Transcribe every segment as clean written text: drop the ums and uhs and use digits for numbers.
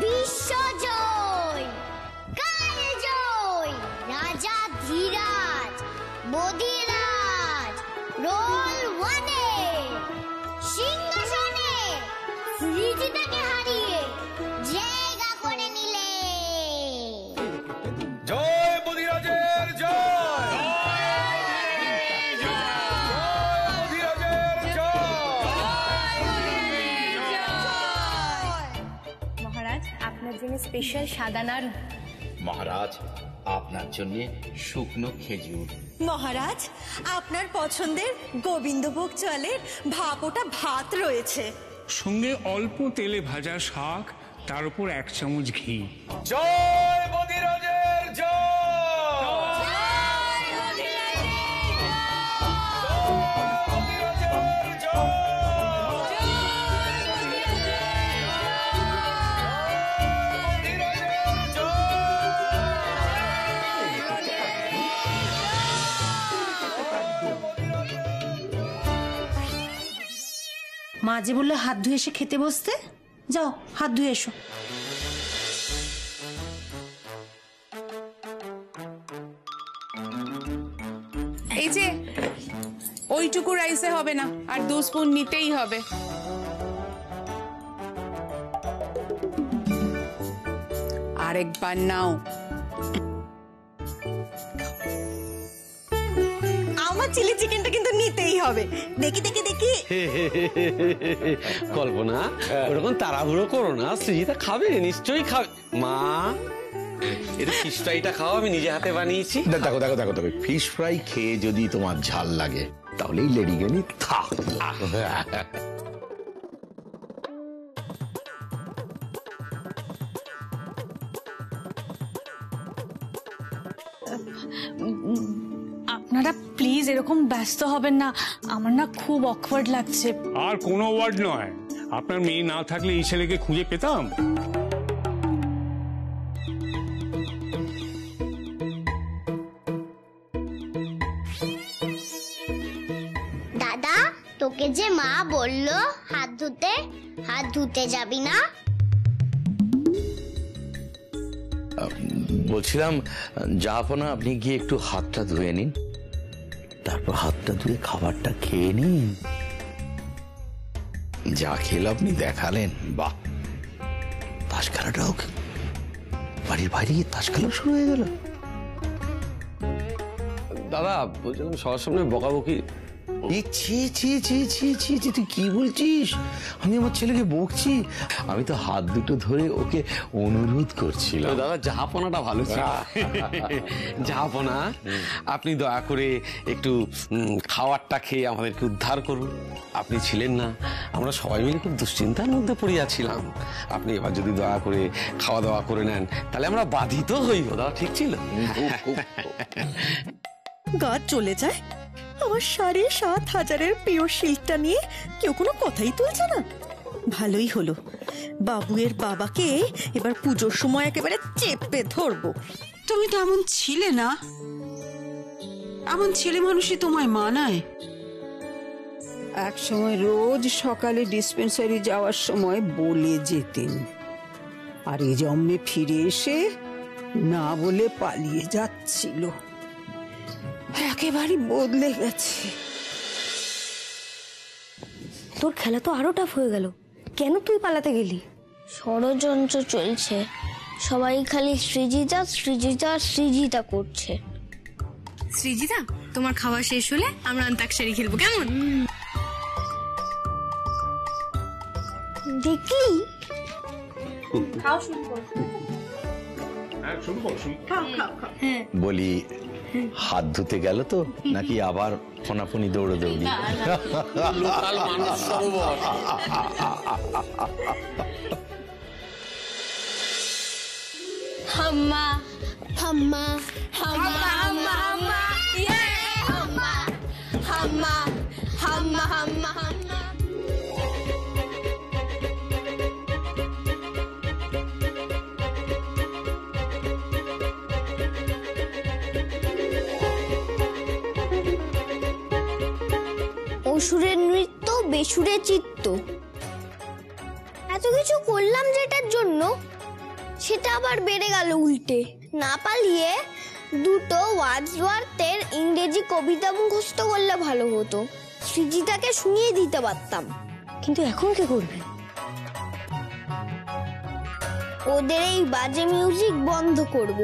বিশ্বজয়, কালজয়, রাজা ধীরাজ, বদিরাজ, রোল ওয়ানে, সিংহাসনে শ্রীজিতাকে হারিয়ে জায়গা করে নিলে। জয় বদিরাজের জয়, মহারাজ আপনার জন্য স্পেশাল সাদা নাড়ু। মহারাজ আপনার জন্য শুকনো খেজুর। মহারাজ আপনার পছন্দের গোবিন্দভোগ চালের ভাপোটা ভাত রয়েছে, সঙ্গে অল্প তেলে ভাজা শাক, তার উপর 1 চামচ ঘি। জয় বদিরাজের জয়, মা যে বললো হাত ধুয়ে এসে খেতে বসতে, যাও হাত ধুয়ে এসো। এই যে ওইটুকু রাইসে হবে না, আর 2 স্পুন নিতেই হবে। আরেকবার নাও। আমার চিলি চিকেনটা কিন্তু নিতেই হবে। দেখি দেখি দেখি। কল্পনা, ওরকম তাড়াহুড়ো করো না, সৃজিতা খাবে, নিশ্চয়ই খাবে। মা, এটা ফিশ ফ্রাইটা খাও, আমি নিজে হাতে বানিয়েছি। দেখো দেখো দেখো, তবে ফিশ ফ্রাই খেয়ে যদি তোমার ঝাল লাগে তাহলেই লেডি গেনি থাক। আপনারা প্লিজ এরকম ব্যস্ত হবেন না, আমার না খুব অকওয়ার্ড লাগছে। আর কোনো ওয়ার্ড নয়, আপনার মেয়ে না থাকলে এই ছেলেকে খুঁজে পেতাম। দাদা, তোকে যে মা বললো হাত ধুতে যাবি না? বলছিলাম জাহাপনা, আপনি গিয়ে একটু হাতটা ধুয়ে নিন, তারপর হাতটা ধুয়ে খাবারটা খেয়ে নিন। যা খেলে আপনি দেখালেন, বাহ! তাস খেলাটাও বাড়ির বাইরে গিয়ে তাস খেলা শুরু হয়ে গেল। দাদা বলছিলাম সবার সামনে বকাবকি। তুই কি বলছিস? আমি আমার ছেলেকে বকছি? আমি তো হাত দুটো ধরে ওকে অনুরোধ করছিলাম। দাদা জাহাপনাটা ভালো ছিল। জাহাপনা, আপনি দয়া করে একটু খাবারটা খেয়ে আমাদেরকে উদ্ধার করুন। আপনি ছিলেন না, আমরা সবাই মিলে খুব দুশ্চিন্তার মধ্যে পড়িয়াছিলাম। আপনি এবার যদি দয়া করে খাওয়া দাওয়া করে নেন তাহলে আমরা বাধিত হইব। দাদা ঠিক ছিল? গা চলে যায়। আমার 7,500-এর প্রিয় শিল্পটা নিয়ে কেউ কোনো কথাই তুলছে না। ভালোই হলো, বাবুয়ের বাবাকে এবার পুজোর সময় একেবারে চেপে ধরবো। তুমি তো এমন ছিলে না, এমন ছেলে মানুষই তোমায় মানায়। এক সময় রোজ সকালে ডিসপেন্সারি যাওয়ার সময় বলে যেতেন, আর এই জন্মে ফিরে এসে না বলে পালিয়ে যাচ্ছিল। একেবারে বদলে গেছে। তোর খেলা তো আরো টাফ হয়ে গেল, কেন তুই পালাতে গেলি? ষড়যন্ত্র চলছে, সবাই খালি সৃজিতা সৃজিতা সৃজিতা করছে। সৃজিতা, তোমার খাওয়া শেষ হলে আমরা অন্তাক্ষরী খেলবো, কেমন? দেখলি? খাও, শুরু করো। হ্যাঁ, শুরু করো। বলি, হাত ধুতে গেল তো নাকি আবার ফোনাফুনি দৌড়ি? লোকাল মানুষ সরোবর। হাম্মা হাম্মা হাম্মা হাম্মা হাম্মা, ইয়ে হাম্মা হাম্মা হাম্মা হাম্মা হাম্মা। অসুরের নৃত্য, বেসুরের চিত্ত। এত কিছু করলাম যেটার জন্য, সেটা আবার বেড়ে গেল উল্টে। না পালিয়ে দুটো ওয়ার্ডসওয়ার্থের ইংরেজি কবিতা মুখস্থ করলে ভালো হতো, সৃজিতাকে শুনিয়ে দিতে পারতাম। কিন্তু এখন কি করবে? ওদের এই বাজে মিউজিক বন্ধ করব।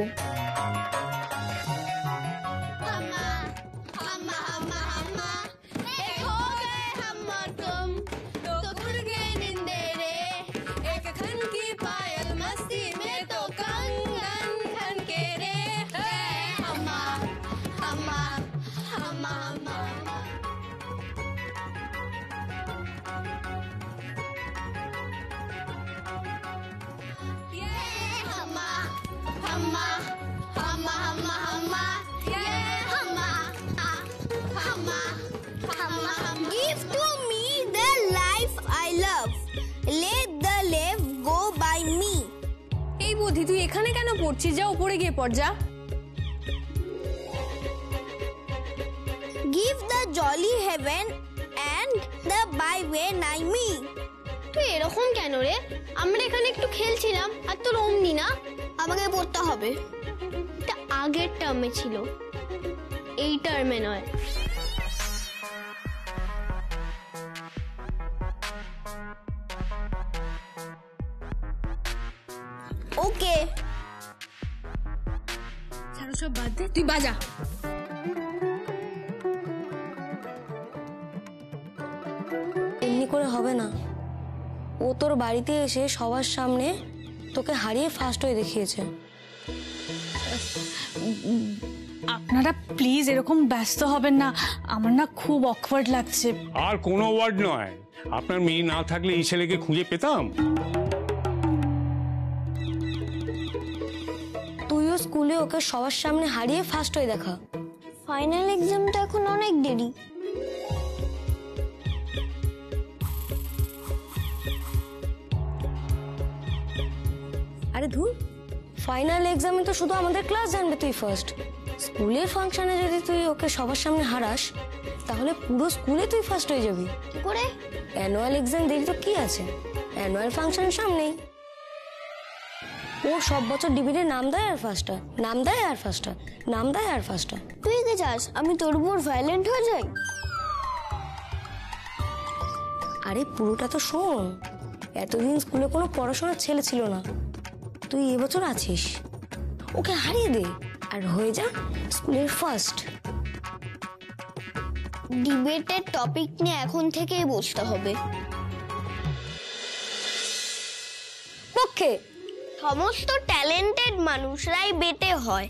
Give to me the life I love. Let the life go by me. এই বুদ্ধি, তুই এখানে কেন পড়ছিস? যা উপরে গিয়ে পড় যা। Give the jolly heaven and the byway nigh me. তুই এরকম কেন রে? আমরা এখানে একটু খেলছিলাম আর তোর অমনি না। আমাকে পড়তে হবে। এটা আগের টার্মে ছিল, এই টার্মে নয়। ওকে, ছাড়ো সব বাদ দে, তুই বাজা। এমনি করে হবে না। ও তোর বাড়িতে এসে সবার সামনে তোকে হারিয়ে ফার্স্ট হয়ে দেখিয়েছে। আপনারা প্লিজ এরকম ব্যস্ত হবেন না, আমার না খুব অকওয়ার্ড লাগছে। আর কোনো ওয়ার্ড নয়, আপনার মেয়ে না থাকলে এই ছেলেকে খুঁজে পেতাম। তুইও স্কুলে ওকে সবার সামনে হারিয়ে ফার্স্ট হয়ে দেখা। ফাইনাল এক্সামটা এখন অনেক দেরি। আরে ধুর, ফাইনাল এক্সামে তো শুধু আমাদের ক্লাস জানবে তুই ফার্স্ট। স্কুলের ফাংশনে যদি তুই ওকে সবার সামনে হারাস, তাহলে পুরো স্কুলে তুই ফার্স্ট হয়ে যাবি। কি করে? অ্যানুয়াল এক্সাম দেরি তো কি আছে, অ্যানুয়াল ফাংশন সামনেই। ও সব বছর ডিবিতে নাম দেয় আর ফার্স্ট, নাম দেয় আর ফার্স্ট, নাম দেয় আর ফার্স্ট। তুই কে চাস আমি তোর উপর ভায়োলেন্ট হয়ে যাই? আরে পুরোটা তো শোন। এতদিন স্কুলে কোনো পড়াশোনার ছেলে ছিল না, তুই এবছর আছিস। ওকে হারিয়ে দে আর হয়ে যা স্কুলের ফার্স্ট। ডিবেটের টপিক নিয়ে এখন থেকেই বসতে হবে। পক্ষে সমস্ত ট্যালেন্টেড মানুষরাই বেটে হয়।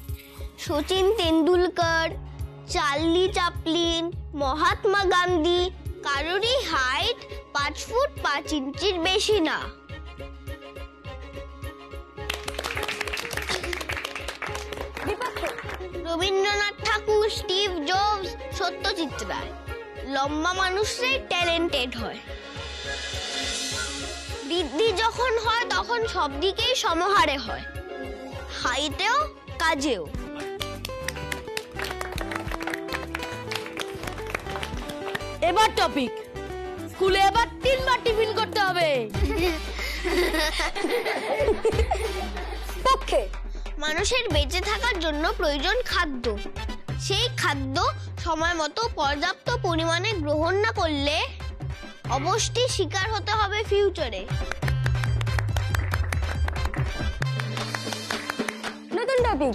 সচিন তেন্ডুলকর, চার্লি চ্যাপলিন, মহাত্মা গান্ধী, কারোরই হাইট 5 ফুট 5 ইঞ্চির বেশি না। রবীন্দ্রনাথ ঠাকুর, স্টিভ জবস, সত্যজিৎ রায়, লম্বা মানুষরাই ট্যালেন্টেড হয়। বৃদ্ধি যখন হয় তখন সব দিকেই সমহারে হয়, হাইটেও কাজেও। এবার টপিক, স্কুলে এবার 3 বার টিফিন করতে হবে। পক্ষে মানুষের বেঁচে থাকার জন্য প্রয়োজন খাদ্য। সেই খাদ্য সময় মতো পর্যাপ্ত পরিমাণে গ্রহণ না করলে অবশ্যই শিকার হতে হবে ফিউচারে। নতুন টপিক,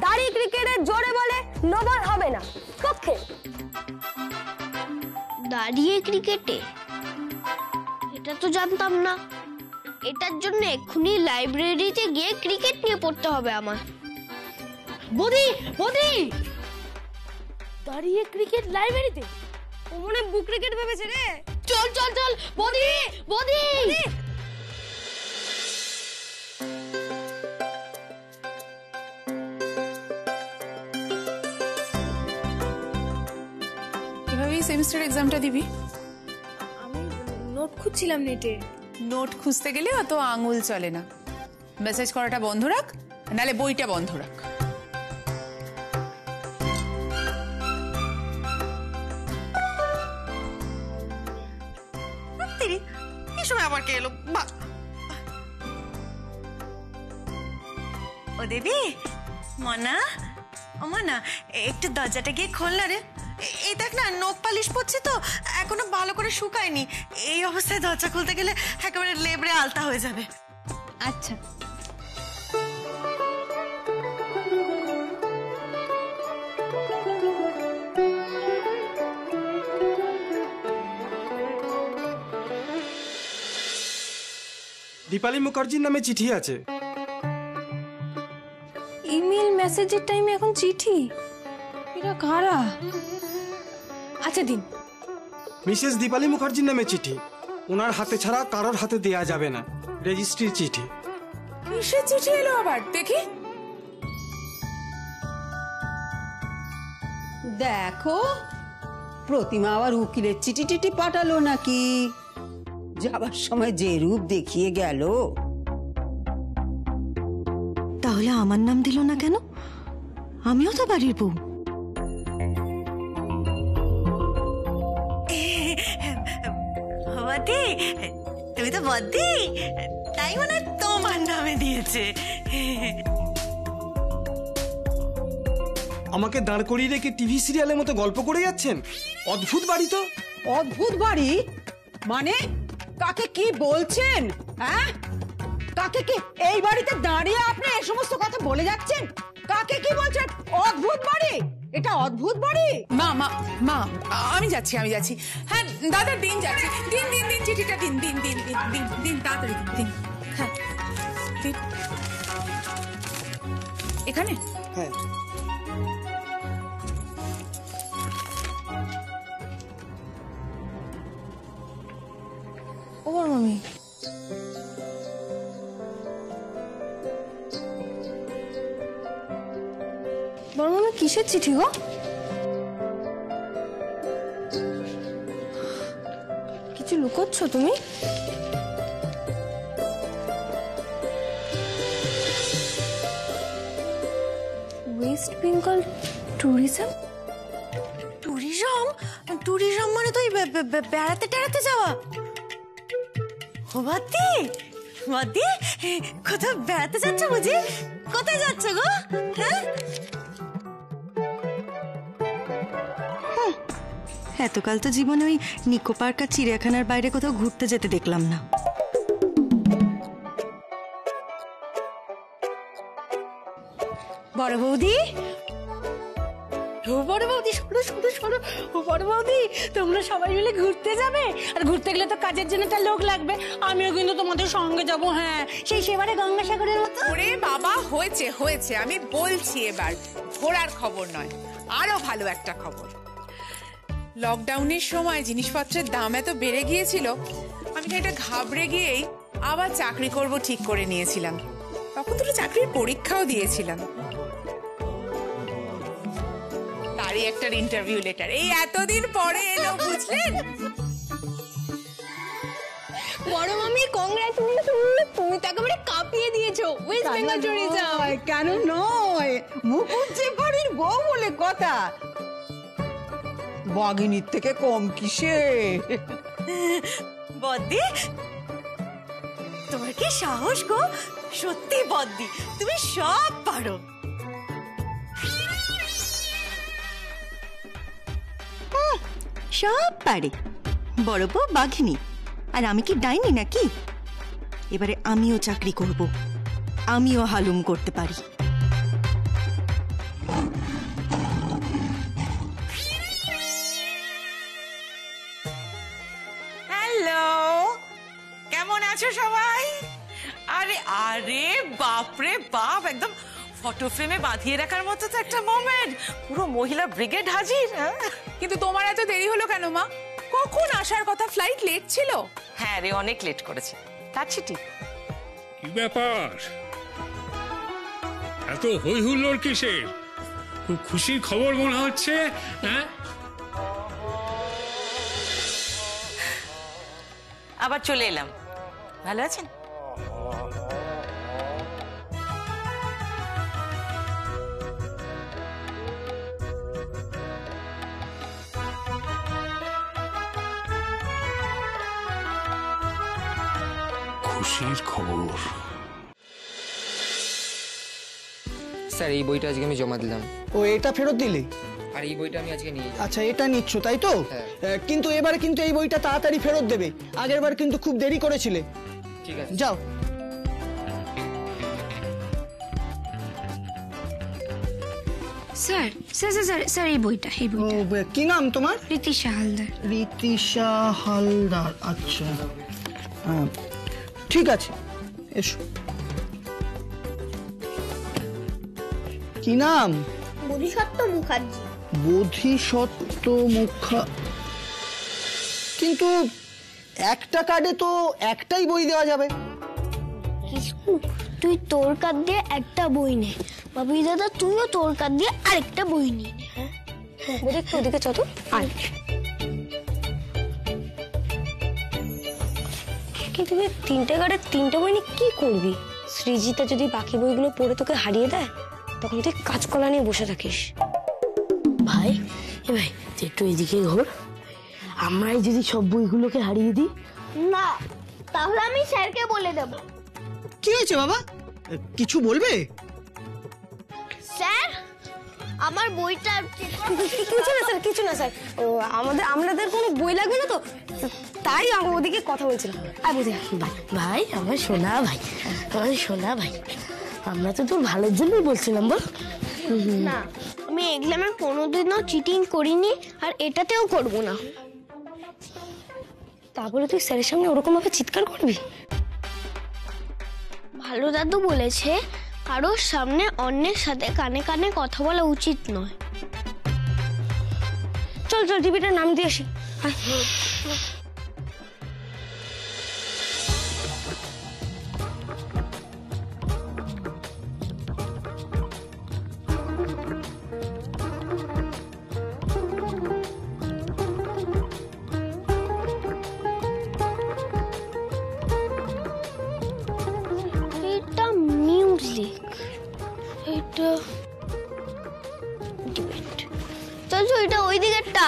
দাড়ি ক্রিকেটে জোরে বলে নো বল হবে না। পক্ষে দাঁড়িয়ে ক্রিকেটে, এটা তো জানতাম না। এটার জন্য এক্ষুনি লাইব্রেরিতে গিয়ে ক্রিকেট নিয়ে পড়তে হবে আমার। বদি বদি, দাঁড়িয়ে ক্রিকেট লাইব্রেরিতে? ও মনে বুক ক্রিকেট ভেবেছে রে। চল চল চল বদি বদি। এভাবেই সেমিস্টার এক্সামটা দিবি? আমি নোট খুঁজছিলাম নেটে। নোট খুঁজতে গেলে অত আঙুল চলে না। মেসেজ করাটা বন্ধ রাখ, নালে বইটা বন্ধ রাখ। এই সময় আবার কে এলো? ও দেবী, মনা, ও মনা, একটু দরজাটা গিয়ে খোল না রে। এই দেখ না, নখ পালিশ পড়ছে তো এখনো ভালো করে শুকায়নি। এই অবস্থায় দরজা খুলতে গেলে একেবারে লেবড়ে আলতা হয়ে যাবে। আচ্ছা। দীপালি মুখার্জির নামে চিঠি আছে। ইমেল মেসেজের টাইমে এখন চিঠি? এরা কারা? আচ্ছা দিন। মিসেস দীপালি মুখার্জির নামে চিঠি, ওনার হাতে ছাড়া কারোর হাতে দেয়া যাবে না। রেজিস্ট্রির চিঠি। কিসের চিঠি এলো আবার দেখি? দেখো, প্রতিমা আবার উকিলের চিঠি টিটি পাঠালো নাকি? যাবার সময় যে রূপ দেখিয়ে গেল। তাহলে আমার নাম দিল না কেন? আমিও তো বাড়ির বউ। বদ্দি, তুমি তো বদ্দি, তাই মনে হয় তোমার নামে দিয়েছে। আমাকে দাঁড় করিয়ে রেখে টিভি সিরিয়ালের মতো গল্প করে যাচ্ছেন। অদ্ভুত বাড়ি তো। অদ্ভুত বাড়ি মানে? কাকে কি বলছেন? হ্যাঁ, কাকে কি? এই বাড়িতে দাঁড়িয়ে আপনি এই সমস্ত কথা বলে যাচ্ছেন? কাকে কি বলছেন? অদ্ভুত বাড়ি? এটা অদ্ভুত বাড়ি? মা মা মা, আমি যাচ্ছি। হ্যাঁ দাদা, দিন যাচ্ছে। দিন চিঠিটা দিন তাড়াতাড়ি দিন। হ্যাঁ দিন। এখানে? হ্যাঁ। ও মামি, বড় মামি কিসের চিঠি গো? কিছু লুকোচ্ছ তুমি? West Bengal tourism? ট্যুরিজম মানে তো বেড়াতে টেড়াতে যাওয়া। ও বদ্দি, কোথাও বেড়াতে যাচ্ছ বুঝি? কোথায় যাচ্ছ গো? হ্যাঁ, এতকাল তো জীবনে ওই নিকো পার্ক আর চিড়িয়াখানার বাইরে কোথাও ঘুরতে যেতে দেখলাম না। বড় বৌদি, বড় বৌদি, শোনো। বড় বৌদি, তোমরা সবাই মিলে ঘুরতে যাবে? আর ঘুরতে গেলে তো কাজের জন্য একটা লোক লাগবে। আমিও কিন্তু তোমাদের সঙ্গে যাব। হ্যাঁ, সেই সেবারে গঙ্গাসাগরের মতো। ওরে বাবা, হয়েছে। আমি বলছি, এবার ঘোরার খবর নয়, আরো ভালো একটা খবর। লকডাউনের সময় জিনিসপত্রের দাম এত বেড়ে গিয়েছিল, আমি এটা ঘাবড়ে গিয়েই আবার চাকরি করব ঠিক করে নিয়েছিলাম। তখন দুটো চাকরির পরীক্ষাও দিয়েছিলাম। তারই একটা ইন্টারভিউ লেটার এই এতদিন পরে এলো, বুঝলেন? বড় মামি, কংগ্রাচুলেশন! তুমি তো একেবারে কাঁপিয়ে দিয়েছো ওয়েস্ট বেঙ্গল ট্যুরিজম। কেন নয়, মুখুজ্জি বাড়ির বউ বলে কথা। বাঘিনীর থেকে কম কিসে? বদ্দি, তোমার কি সাহস গো! সত্যি বদ্দি, তুমি সব পারো। সব পারে বড় বউ বাঘিনী। আর আমি কি ডাইনি নাকি? এবারে আমিও চাকরি করব, আমিও হালুম করতে পারি। হ্যালো, কেমন আছো সবাই? আরে বাপরে বাপ, একদম ফটো ফ্রেমে বাঁধিয়ে রাখার মতো তো একটা মোমেন্ট। পুরো মহিলা ব্রিগেড হাজির। কিন্তু তোমার এত দেরি হলো কেন মা? কখন আসার কথা? ফ্লাইট লেট ছিল। হ্যাঁ রে, অনেক লেট করেছে। তার চিঠি? কি ব্যাপার, এত হই হুল্লোড় কিসের? খুব খুশির খবর মনে হচ্ছে। হ্যাঁ, আবার চলে এলাম। ভালো আছেন? খুশির খবর। স্যার এই বইটা আজকে আমি জমা দিলাম। ও এটা ফেরত দিলে? আর এই বইটা আমি আজকে নিয়ে যাবো। আচ্ছা এটা নিচ্ছ তাই তো? কিন্তু এবারে কিন্তু এই বইটা তাড়াতাড়ি ফেরত দেবে, আগের বার কিন্তু খুব দেরি করেছিলে। ঠিক আছে যাও। স্যার স্যার স্যার স্যার এই বইটা কি নাম তোমার? রীতিশা হালদার। রীতিশা হালদার, আচ্ছা ঠিক আছে এসো। কি নাম? বোধিসত্ত্ব মুখার্জি। বোধিসত্ত্ব মুখা, কিন্তু একটা কার্ডে তো একটাই বই দেওয়া যাবে। কিসকু তুই তোর কার্ড দিয়ে একটা বই নে, বাবুই দাদা তুইও তোর কার্ড দিয়ে আরেকটা বই নে। হ্যাঁ একটু ওদিকে চতো। কিন্তু তুই তিনটে কার্ডে তিনটে বই নিয়ে কি করবি? সৃজিতা যদি বাকি বইগুলো পড়ে তোকে হারিয়ে দেয় তখন তুই কাঁচকলা নিয়ে বসে থাকিস। ভাই ভাই তুই একটু এদিকে ঘোর, আমরাই যদি সব বইগুলোকে হারিয়ে দিই। না তাহলে আমি স্যারকে বলে দেব। কি হয়েছে বাবা, কিছু বলবে? স্যার আমার বইটা কিছু না স্যার, কিছু না স্যার, আমাদের কোনো বই লাগবে না তো, তাই ওদিকে কথা বলছিলাম। আর বুঝি ভাই আমার সোনা ভাই, আমার সোনা ভাই, আমরা তো তোর ভালোর জন্যই বলছিলাম বল। না আমি এক্সামে কোনোদিনও চিটিং করিনি আর এটাতেও করব না। তারপরে তুই স্যারের সামনে ওরকম ভাবে চিৎকার করবি? ভালো দাদু বলেছে কারোর সামনে অন্যের সাথে কানে কানে কথা বলা উচিত নয়। চল চল টিভিটার নাম দিয়ে আসি। এটা মিউজিক, এটা ডিবেট। চল চল এটা ওই দিকেরটা।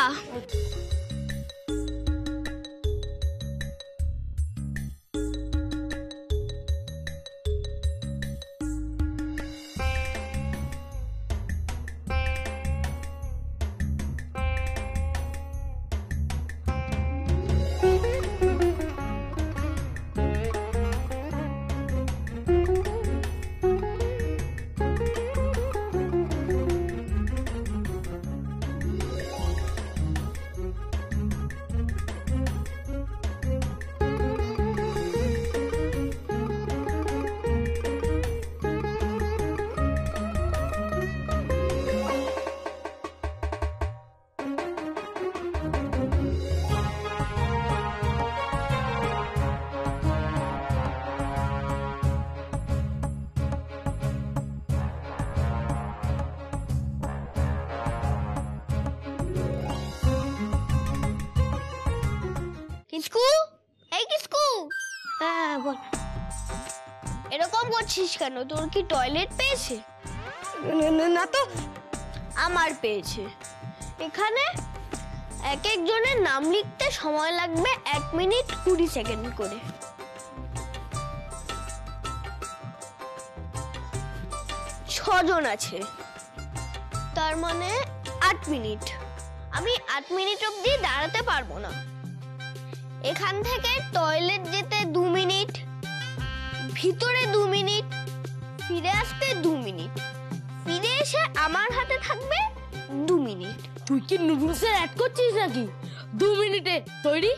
কিসকু, এই কিসকু। হ্যাঁ বল। এরকম করছিস কেন? তোর কি টয়লেট পেয়েছে? না তো। আমার পেয়েছে। এখানে এক একজনের নাম লিখতে সময় লাগবে 1 মিনিট 20 সেকেন্ড করে। ছজন আছে, তার মানে 8 মিনিট। আমি 8 মিনিট অবধি দাঁড়াতে পারবো না। এখান থেকে টয়লেট যেতে 2 মিনিট, ভিতরে 2 মিনিট, ফিরে আসতে 2 মিনিট, ফিরে এসে আমার হাতে থাকবে 2 মিনিট। তুই কি নুডলসের অ্যাড করছিস নাকি? 2 মিনিটে তৈরি?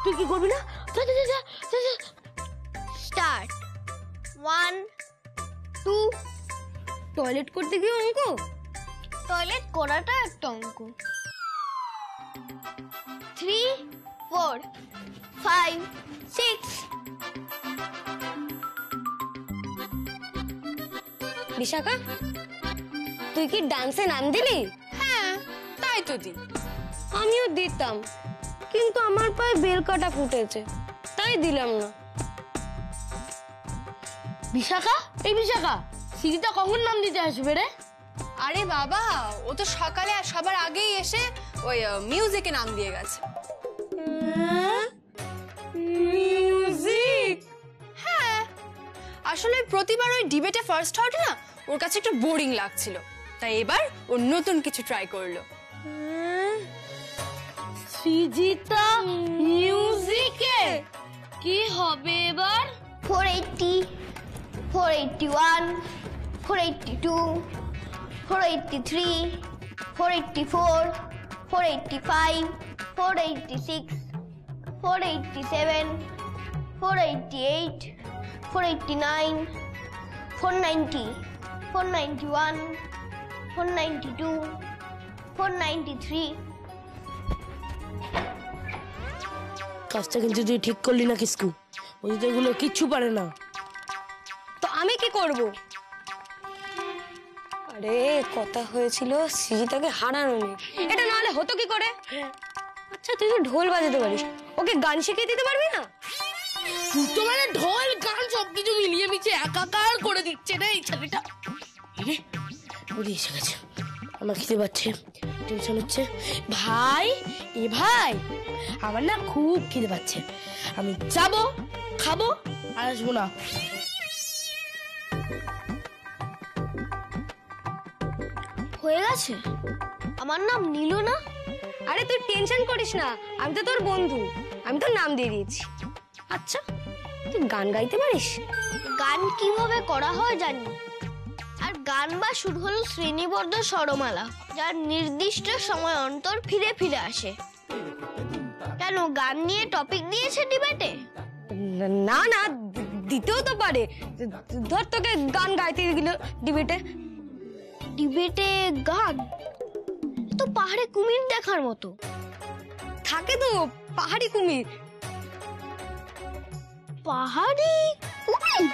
তুই কি করবি না? স্টার্ট। 1 2। টয়লেট করতে গিয়ে অঙ্ক? টয়লেট করাটা একটা অঙ্ক। 3 4 5 6। বিশাখা তুই কি ডান্সে নাম দিলি? হ্যাঁ তাই তো দি। আমিও দিতাম কিন্তু আমার পায়ে বেল কাটা ফুটেছে তাই দিলাম না। বিশাখা, এই বিশাখা, সিরিটা কখন নাম দিতে আসবে রে? আরে বাবা ও তো সকালে আর সবার আগেই এসে ওই মিউজিকে নাম দিয়ে গেছে। মিউজিক? হ্যাঁ আসলে প্রতিবার ওই ডিবেটে ফার্স্ট হওয়াটা না ওর কাছে একটু বোরিং লাগছিল, তাই এবার ও নতুন কিছু ট্রাই করলো। সৃজিতা মিউজিকে কি হবে এবার? 480, 481, 482, 483, 484, 485, 486, 487, 488, 489, 490, 491, 492, 493. কাজটা কিন্তু তুই ঠিক করলি না কিসকু, ওই তো এগুলো কিচ্ছু পারে না। তো আমি কি করব? আরে কথা হয়েছিল সৃজিতাকে হারানো নেই, এটা না হলে হতো কি করে? আচ্ছা তুই তো ঢোল বাজাতে পারিস, ওকে গান শিখিয়ে দিতে পারবি না? তুই তো মানে ঢোল গান সবকিছু মিলিয়ে মিশিয়ে একাকার করে দিচ্ছে না এই ছেলেটা। ওরে এসে গেছে, আমার খিদে পাচ্ছে, টেনশন হচ্ছে। ভাই এ ভাই, আমার না খুব খিদে পাচ্ছে, আমি যাবো খাবো আর আসবো না। হয়ে গেছে, আমার নাম নীলু না? আরে তুই টেনশন করিস না, আমি তো তোর বন্ধু, আমি তোর নাম দিয়ে দিয়েছি। আচ্ছা তুই গান গাইতে পারিস? গান কিভাবে করা হয় জানি, আর গান বা সুর হলো শ্রেণীবদ্ধ স্বরমালা, যার নির্দিষ্ট সময় অন্তর ফিরে ফিরে আসে। কেন, গান নিয়ে টপিক দিয়েছে ডিবেটে? না না, দিতেও তো পারে। ধর তোকে গান গাইতে দিল ডিবেটে। ডিবেটে গান তো পাহাড়ে কুমির দেখার মতো। থাকে তো পাহাড়ি কুমির। পাহাড়ি কুমির?